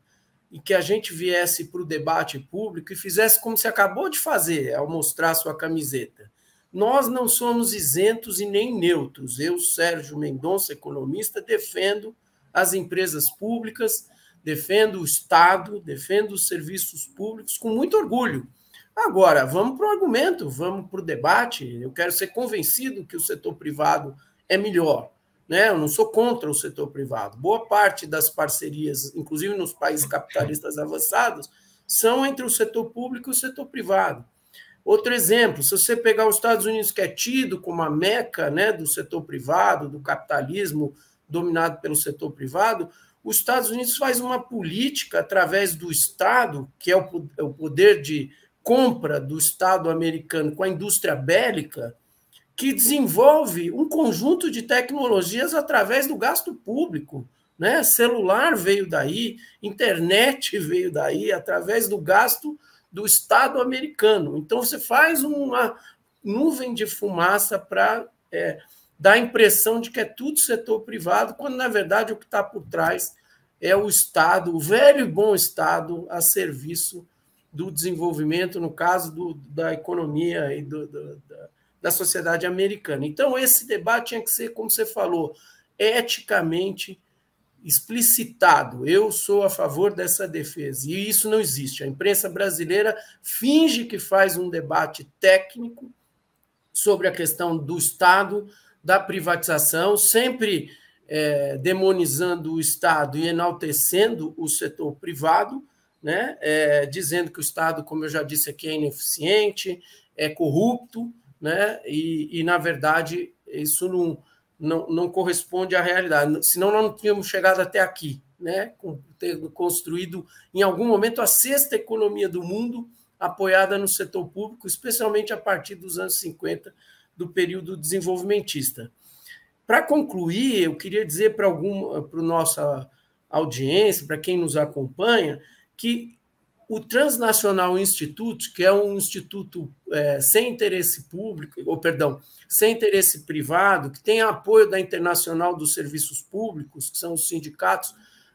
[SPEAKER 3] e que a gente viesse para o debate público e fizesse como você acabou de fazer ao mostrar sua camiseta. Nós não somos isentos e nem neutros. Eu, Sérgio Mendonça, economista, defendo as empresas públicas, defendo o Estado, defendo os serviços públicos com muito orgulho. Agora, vamos para o argumento, vamos para o debate. Eu quero ser convencido que o setor privado é melhor, né? Eu não sou contra o setor privado. Boa parte das parcerias, inclusive nos países capitalistas avançados, são entre o setor público e o setor privado. Outro exemplo, se você pegar os Estados Unidos, que é tido como a meca, né, do setor privado, do capitalismo dominado pelo setor privado, os Estados Unidos faz uma política através do Estado, que é o poder de compra do Estado americano com a indústria bélica, que desenvolve um conjunto de tecnologias através do gasto público, né? Celular veio daí, internet veio daí, através do gasto do Estado americano. Então, você faz uma nuvem de fumaça para dar a impressão de que é tudo setor privado, quando, na verdade, o que está por trás é o Estado, o velho e bom Estado, a serviço do desenvolvimento, no caso da economia e da sociedade americana. Então, esse debate tinha que ser, como você falou, eticamente explicitado. Eu sou a favor dessa defesa, e isso não existe. A imprensa brasileira finge que faz um debate técnico sobre a questão do Estado, da privatização, sempre demonizando o Estado e enaltecendo o setor privado, né, dizendo que o Estado, como eu já disse aqui, é ineficiente, é corrupto, né, e na verdade, isso não corresponde à realidade, senão nós não tínhamos chegado até aqui, né, tendo construído, em algum momento, a sexta economia do mundo, apoiada no setor público, especialmente a partir dos anos 50, do período desenvolvimentista. Para concluir, eu queria dizer para a nossa audiência, para quem nos acompanha, que o Transnational Institute, que é um instituto sem interesse público, sem interesse privado, que tem apoio da Internacional dos Serviços Públicos, que são os sindicatos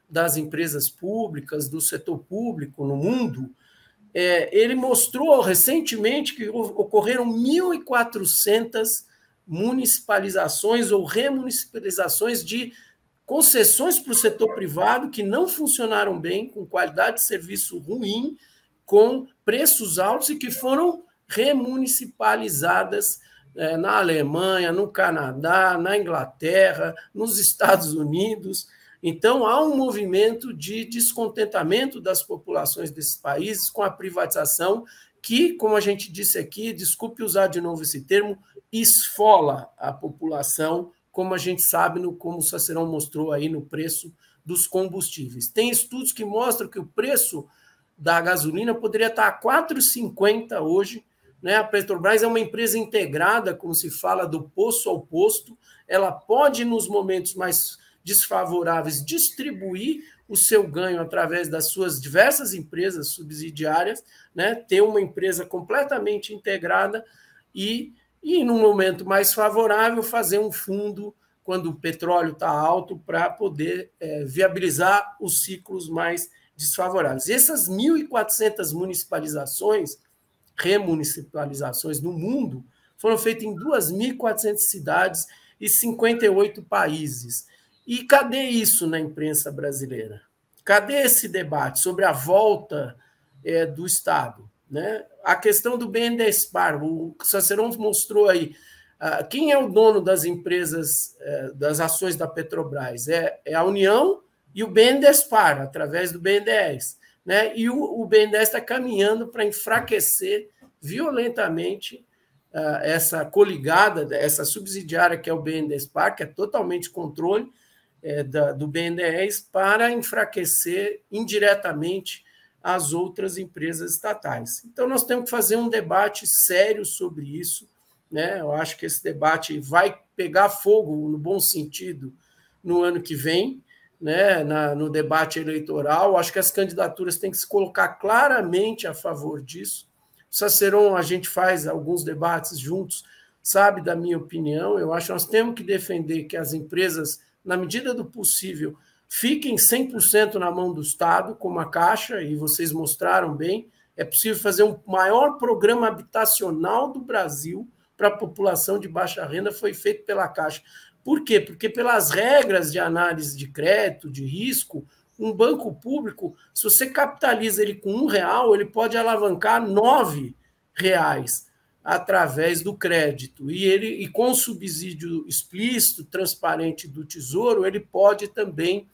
[SPEAKER 3] das empresas públicas, do setor público no mundo, ele mostrou recentemente que ocorreram 1.400 municipalizações ou remunicipalizações de concessões para o setor privado que não funcionaram bem, com qualidade de serviço ruim, com preços altos e que foram remunicipalizadas na Alemanha, no Canadá, na Inglaterra, nos Estados Unidos. Então, há um movimento de descontentamento das populações desses países com a privatização que, como a gente disse aqui, desculpe usar de novo esse termo, esfola a população, como a gente sabe, como o Sacerão mostrou aí no preço dos combustíveis. Tem estudos que mostram que o preço da gasolina poderia estar a R$ 4,50 hoje, né? A Petrobras é uma empresa integrada, como se fala, do poço ao posto, ela pode, nos momentos mais desfavoráveis, distribuir o seu ganho através das suas diversas empresas subsidiárias, né? Ter uma empresa completamente integrada e num momento mais favorável, fazer um fundo, quando o petróleo está alto, para poder viabilizar os ciclos mais desfavoráveis. Essas 1.400 remunicipalizações no mundo, foram feitas em 2.400 cidades e 58 países. E cadê isso na imprensa brasileira? Cadê esse debate sobre a volta do Estado? Né? A questão do BNDESPAR, o Sacerão mostrou aí, quem é o dono das empresas, das ações da Petrobras? É a União e o BNDESPAR, através do BNDES. Né? E o BNDES está caminhando para enfraquecer violentamente essa coligada, essa subsidiária que é o BNDESPAR, que é totalmente controle do BNDES, para enfraquecer indiretamente as outras empresas estatais. Então, nós temos que fazer um debate sério sobre isso, né? Eu acho que esse debate vai pegar fogo, no bom sentido, no ano que vem, né? No debate eleitoral. Eu acho que as candidaturas têm que se colocar claramente a favor disso. O Sacerão, a gente faz alguns debates juntos, sabe da minha opinião. Eu acho que nós temos que defender que as empresas, na medida do possível, fiquem 100% na mão do Estado, como a Caixa, e vocês mostraram bem, é possível fazer um maior programa habitacional do Brasil para a população de baixa renda, foi feito pela Caixa. Por quê? Porque pelas regras de análise de crédito, de risco, um banco público, se você capitaliza ele com R$1, ele pode alavancar R$9 através do crédito. E com o subsídio explícito, transparente do Tesouro, ele pode também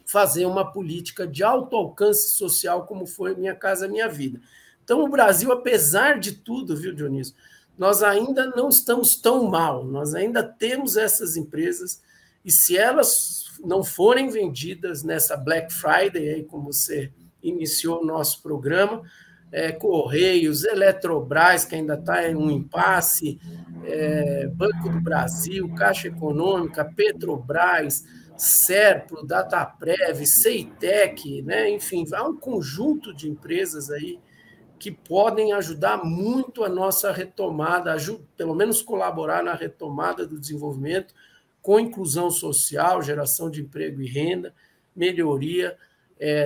[SPEAKER 3] fazer uma política de alto alcance social, como foi Minha Casa Minha Vida. Então, o Brasil, apesar de tudo, viu, Dionísio, nós ainda não estamos tão mal, nós ainda temos essas empresas, e se elas não forem vendidas nessa Black Friday, aí, como você iniciou o nosso programa, Correios, Eletrobras, que ainda está em um impasse, Banco do Brasil, Caixa Econômica, Petrobras, Serpro, Dataprev, Ceitec, né? Enfim, há um conjunto de empresas aí que podem ajudar muito a nossa retomada, pelo menos colaborar na retomada do desenvolvimento, com inclusão social, geração de emprego e renda, melhoria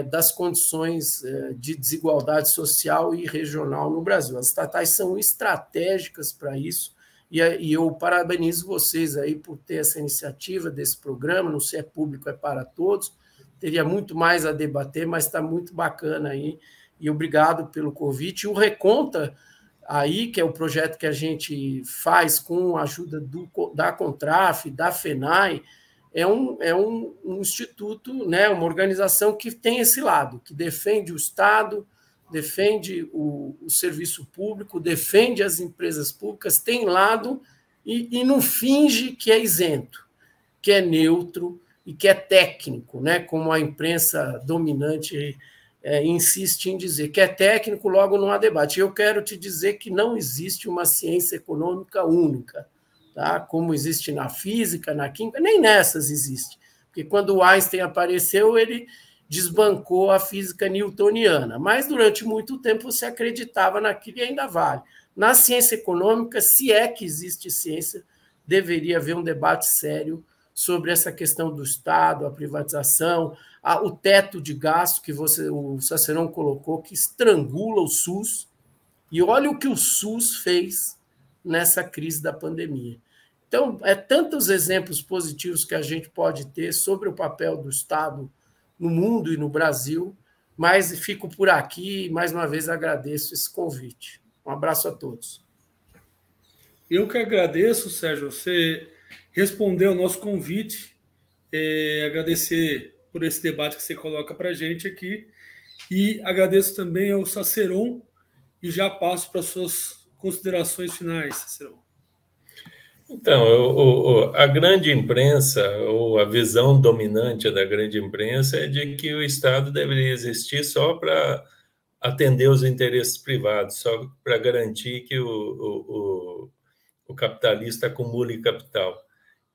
[SPEAKER 3] das condições de desigualdade social e regional no Brasil. As estatais são estratégicas para isso, e eu parabenizo vocês aí por ter essa iniciativa desse programa, não sei, é público, é para todos, teria muito mais a debater, mas está muito bacana aí, e obrigado pelo convite. E o Reconta aí, que é o projeto que a gente faz com a ajuda da Contraf, da FENAI, é um instituto, né, uma organização que tem esse lado, que defende o Estado, defende o serviço público, defende as empresas públicas, tem lado e não finge que é isento, que é neutro e que é técnico, né, como a imprensa dominante insiste em dizer, que é técnico, logo não há debate. Eu quero te dizer que não existe uma ciência econômica única, tá? Como existe na física, na química, nem nessas existe. Porque quando o Einstein apareceu, ele desbancou a física newtoniana, mas durante muito tempo você acreditava naquilo e ainda vale. Na ciência econômica, se é que existe ciência, deveria haver um debate sério sobre essa questão do Estado, a privatização, o teto de gasto que o Sacerão colocou, que estrangula o SUS. E olha o que o SUS fez nessa crise da pandemia. Então, tantos exemplos positivos que a gente pode ter sobre o papel do Estado no mundo e no Brasil, mas fico por aqui e, mais uma vez, agradeço esse convite. Um abraço a todos.
[SPEAKER 2] Eu que agradeço, Sérgio, você respondeu ao nosso convite, agradecer por esse debate que você coloca para a gente aqui, e agradeço também ao Saceron, e já passo para as suas considerações finais, Saceron.
[SPEAKER 4] Então, a grande imprensa, ou a visão dominante da grande imprensa, é de que o Estado deveria existir só para atender os interesses privados, só para garantir que o capitalista acumule capital.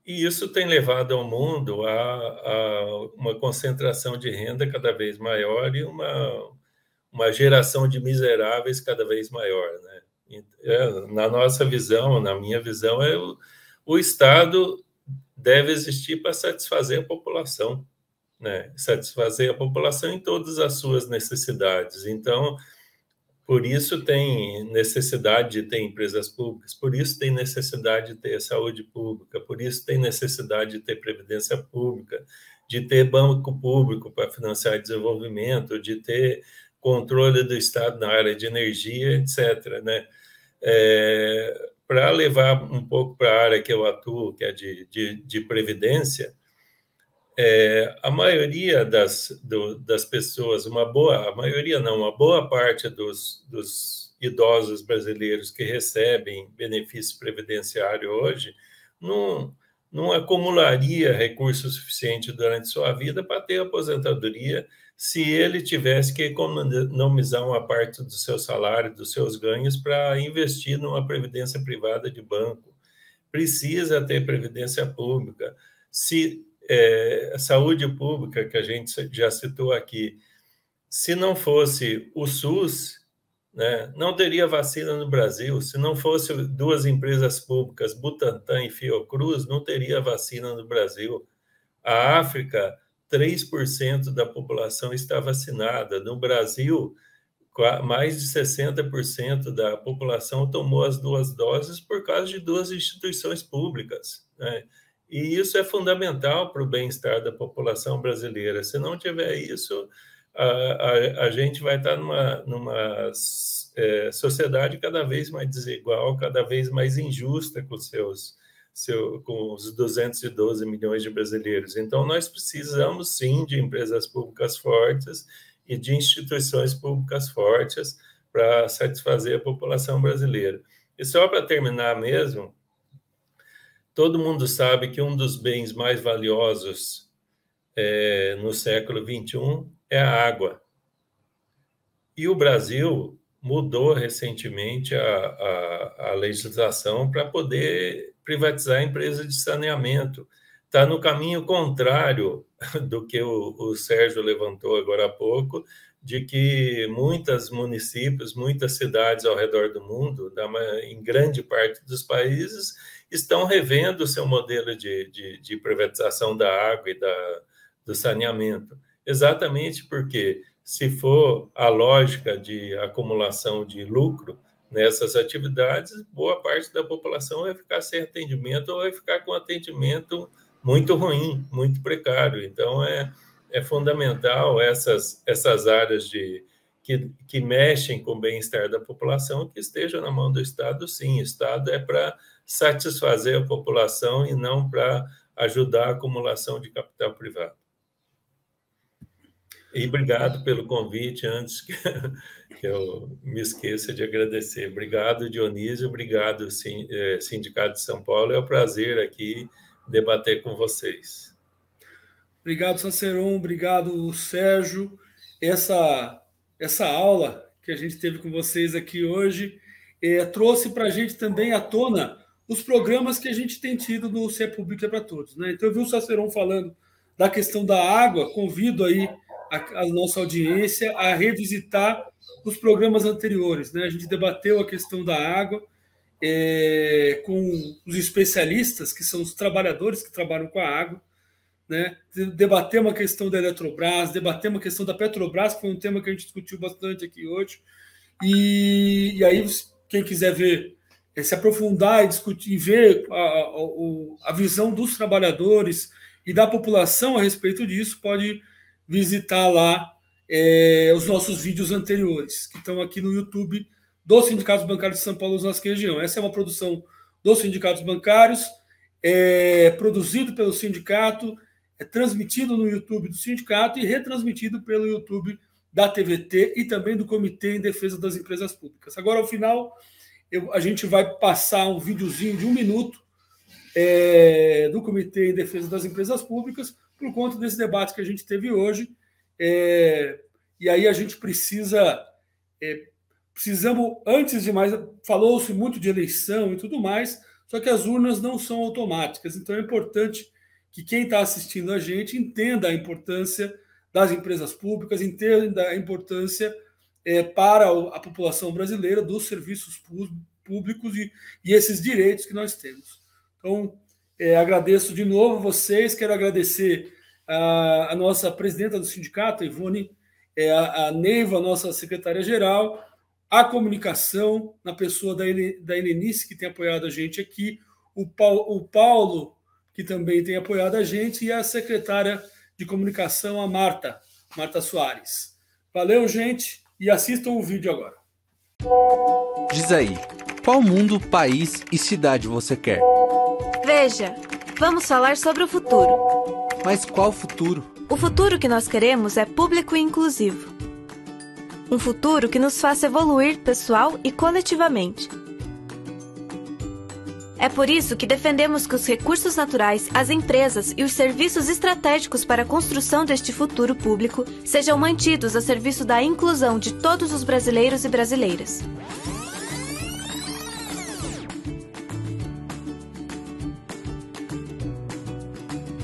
[SPEAKER 4] E isso tem levado ao mundo a uma concentração de renda cada vez maior e uma geração de miseráveis cada vez maior, né? Na nossa visão, na minha visão, o Estado deve existir para satisfazer a população, né? Satisfazer a população em todas as suas necessidades. Então, por isso tem necessidade de ter empresas públicas, por isso tem necessidade de ter saúde pública, por isso tem necessidade de ter previdência pública, de ter banco público para financiar desenvolvimento, de ter controle do Estado na área de energia, etc., né? Para levar um pouco para a área que eu atuo, que é de previdência, a maioria das pessoas, uma boa parte dos idosos brasileiros que recebem benefício previdenciário hoje não acumularia recurso suficiente durante sua vida para ter aposentadoria se ele tivesse que economizar uma parte do seu salário, dos seus ganhos, para investir numa previdência privada de banco. Precisa ter previdência pública. Se saúde pública, que a gente já citou aqui, se não fosse o SUS, né, não teria vacina no Brasil. Se não fosse duas empresas públicas, Butantan e Fiocruz, não teria vacina no Brasil. A África, 3% da população está vacinada. No Brasil, mais de 60% da população tomou as 2 doses por causa de 2 instituições públicas, né? E isso é fundamental para o bem-estar da população brasileira. Se não tiver isso, a gente vai estar numa sociedade cada vez mais desigual, cada vez mais injusta com os 212 milhões de brasileiros. Então, nós precisamos, sim, de empresas públicas fortes e de instituições públicas fortes para satisfazer a população brasileira. E só para terminar mesmo, todo mundo sabe que um dos bens mais valiosos no século XXI é a água. E o Brasil mudou recentemente a legislação para poder privatizar a empresa de saneamento. Está no caminho contrário do que o Sérgio levantou agora há pouco, de que muitos municípios, muitas cidades ao redor do mundo, em grande parte dos países, estão revendo o seu modelo de privatização da água e do saneamento. Exatamente porque, se for a lógica de acumulação de lucro nessas atividades, boa parte da população vai ficar sem atendimento ou vai ficar com atendimento muito ruim, muito precário. Então, é fundamental essas áreas que mexem com o bem-estar da população que estejam na mão do Estado, sim. O Estado é para satisfazer a população e não para ajudar a acumulação de capital privado. E obrigado pelo convite, antes que eu me esqueça de agradecer. Obrigado, Dionísio, obrigado, Sindicato de São Paulo. É um prazer aqui debater com vocês.
[SPEAKER 2] Obrigado, Saceron, obrigado, Sérgio. Essa aula que a gente teve com vocês aqui hoje trouxe para a gente também à tona os programas que a gente tem tido no CE Público é para Todos, né? Então, eu vi o Saceron falando da questão da água, convido aí a nossa audiência a revisitar os programas anteriores, né? A gente debateu a questão da água com os especialistas, que são os trabalhadores que trabalham com a água, né? Debatemos a questão da Eletrobras, debatemos a questão da Petrobras, que foi um tema que a gente discutiu bastante aqui hoje. E aí, quem quiser ver, se aprofundar e discutir e ver a visão dos trabalhadores e da população a respeito disso, pode visitar lá os nossos vídeos anteriores, que estão aqui no YouTube do Sindicato Bancário de São Paulo, nossa região. Essa é uma produção dos sindicatos bancários, produzido pelo sindicato, transmitido no YouTube do sindicato e retransmitido pelo YouTube da TVT e também do Comitê em Defesa das Empresas Públicas. Agora, ao final, a gente vai passar um videozinho de 1 minuto do Comitê em Defesa das Empresas Públicas, por conta desse debate que a gente teve hoje. E aí a gente precisamos, antes de mais, falou-se muito de eleição e tudo mais, só que as urnas não são automáticas, então é importante que quem está assistindo a gente entenda a importância das empresas públicas, entenda a importância para a população brasileira dos serviços públicos e esses direitos que nós temos. Então, agradeço de novo vocês, quero agradecer a nossa presidenta do sindicato, a Ivone, a Neiva, a nossa secretária-geral, a comunicação, na pessoa da Helenice, que tem apoiado a gente aqui, o Paulo, que também tem apoiado a gente, e a secretária de comunicação, a Marta Soares. Valeu, gente, e assistam o vídeo agora.
[SPEAKER 5] Diz aí, qual mundo, país e cidade você quer?
[SPEAKER 6] Veja, vamos falar sobre o futuro.
[SPEAKER 5] Mas qual futuro?
[SPEAKER 6] O futuro que nós queremos é público e inclusivo. Um futuro que nos faça evoluir pessoal e coletivamente. É por isso que defendemos que os recursos naturais, as empresas e os serviços estratégicos para a construção deste futuro público sejam mantidos a serviço da inclusão de todos os brasileiros e brasileiras.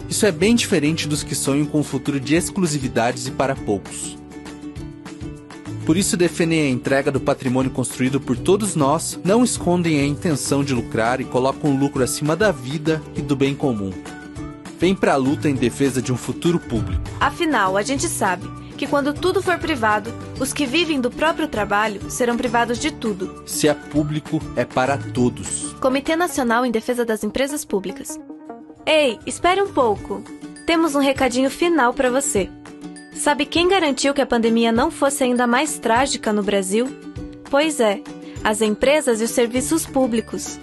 [SPEAKER 5] Isso é bem diferente dos que sonham com um futuro de exclusividades e para poucos. Por isso defendem a entrega do patrimônio construído por todos nós, não escondem a intenção de lucrar e colocam o lucro acima da vida e do bem comum. Vem pra luta em defesa de um futuro público.
[SPEAKER 6] Afinal, a gente sabe que quando tudo for privado, os que vivem do próprio trabalho serão privados de tudo.
[SPEAKER 5] Se é público, é para todos.
[SPEAKER 6] Comitê Nacional em Defesa das Empresas Públicas. Ei, espere um pouco. Temos um recadinho final para você. Sabe quem garantiu que a pandemia não fosse ainda mais trágica no Brasil? Pois é, as empresas e os serviços públicos.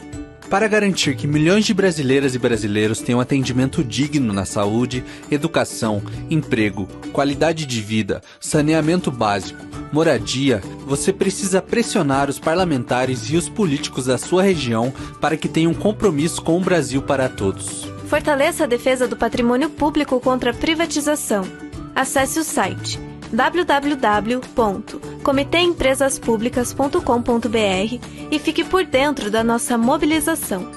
[SPEAKER 5] Para garantir que milhões de brasileiras e brasileiros tenham atendimento digno na saúde, educação, emprego, qualidade de vida, saneamento básico, moradia, você precisa pressionar os parlamentares e os políticos da sua região para que tenham um compromisso com o Brasil para todos.
[SPEAKER 6] Fortaleça a defesa do patrimônio público contra a privatização. Acesse o site www.comitêempresaspublicas.com.br e fique por dentro da nossa mobilização.